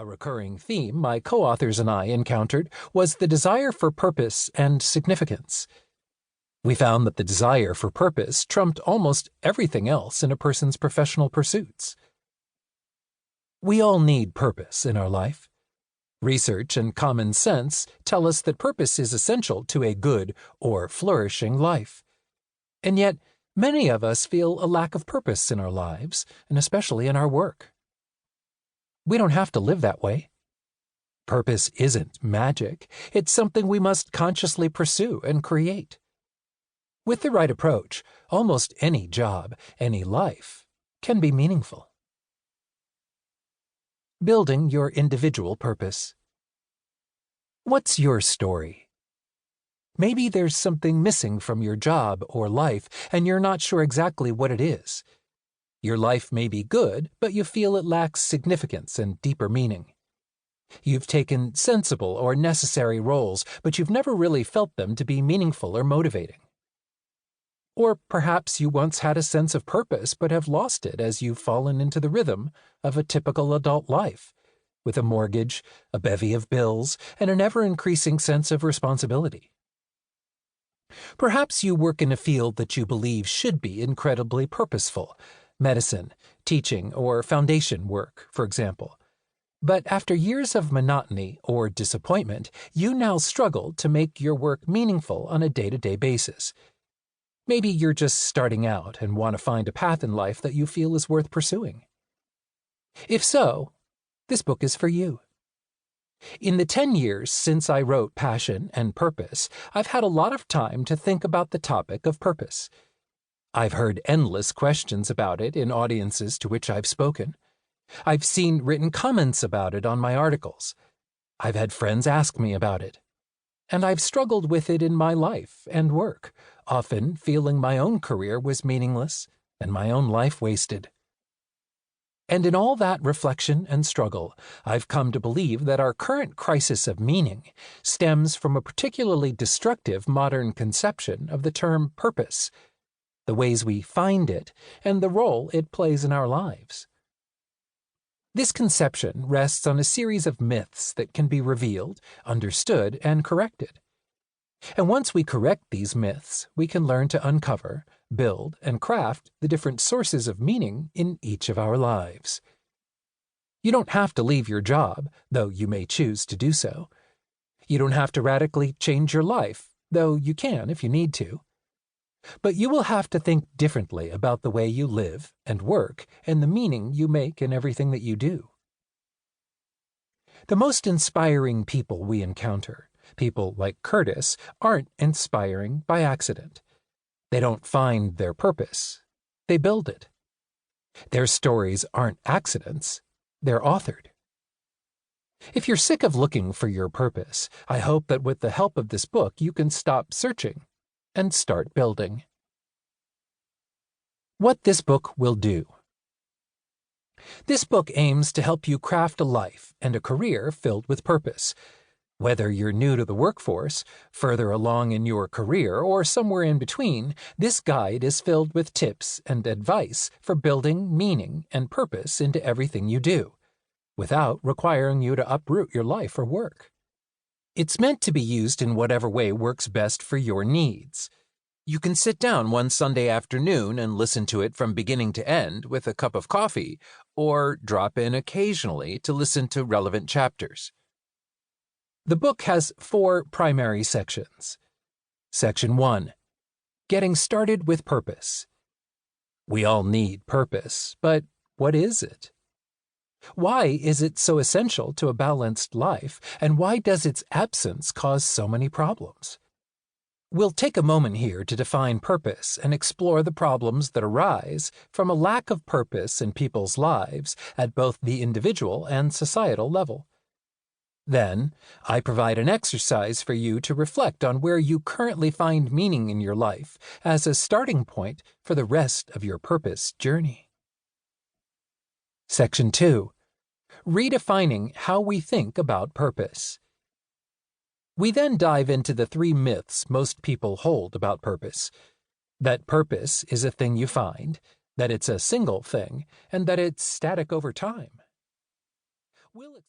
A recurring theme my co-authors and I encountered was the desire for purpose and significance. We found that the desire for purpose trumped almost everything else in a person's professional pursuits. We all need purpose in our life. Research and common sense tell us that purpose is essential to a good or flourishing life. And yet, many of us feel a lack of purpose in our lives, and especially in our work. We don't have to live that way. Purpose isn't magic. It's something we must consciously pursue and create. With the right approach, almost any job, any life, can be meaningful. Building your individual purpose. What's your story? Maybe there's something missing from your job or life, and you're not sure exactly what it is. Your life may be good, but you feel it lacks significance and deeper meaning. You've taken sensible or necessary roles, but you've never really felt them to be meaningful or motivating. Or perhaps you once had a sense of purpose but have lost it as you've fallen into the rhythm of a typical adult life, with a mortgage, a bevy of bills, and an ever-increasing sense of responsibility. Perhaps you work in a field that you believe should be incredibly purposeful, medicine, teaching, or foundation work, for example. But after years of monotony or disappointment, you now struggle to make your work meaningful on a day-to-day basis. Maybe you're just starting out and want to find a path in life that you feel is worth pursuing. If so, this book is for you. In the 10 years since I wrote Passion and Purpose, I've had a lot of time to think about the topic of purpose. I've heard endless questions about it in audiences to which I've spoken. I've seen written comments about it on my articles. I've had friends ask me about it. And I've struggled with it in my life and work, often feeling my own career was meaningless and my own life wasted. And in all that reflection and struggle, I've come to believe that our current crisis of meaning stems from a particularly destructive modern conception of the term purpose, the ways we find it, and the role it plays in our lives. This conception rests on a series of myths that can be revealed, understood, and corrected. And once we correct these myths, we can learn to uncover, build, and craft the different sources of meaning in each of our lives. You don't have to leave your job, though you may choose to do so. You don't have to radically change your life, though you can if you need to. But you will have to think differently about the way you live and work and the meaning you make in everything that you do. The most inspiring people we encounter, people like Curtis, aren't inspiring by accident. They don't find their purpose. They build it. Their stories aren't accidents. They're authored. If you're sick of looking for your purpose, I hope that with the help of this book you can stop searching and start building. What this book will do. This book aims to help you craft a life and a career filled with purpose. Whether you're new to the workforce, further along in your career, or somewhere in between, this guide is filled with tips and advice for building meaning and purpose into everything you do, without requiring you to uproot your life or work. It's meant to be used in whatever way works best for your needs. You can sit down one Sunday afternoon and listen to it from beginning to end with a cup of coffee, or drop in occasionally to listen to relevant chapters. The book has 4 primary sections. Section 1. Getting started with purpose. We all need purpose, but what is it? Why is it so essential to a balanced life, and why does its absence cause so many problems? We'll take a moment here to define purpose and explore the problems that arise from a lack of purpose in people's lives at both the individual and societal level. Then, I provide an exercise for you to reflect on where you currently find meaning in your life as a starting point for the rest of your purpose journey. Section 2. Redefining how we think about purpose. We then dive into the 3 myths most people hold about purpose. That purpose is a thing you find, that it's a single thing, and that it's static over time. We'll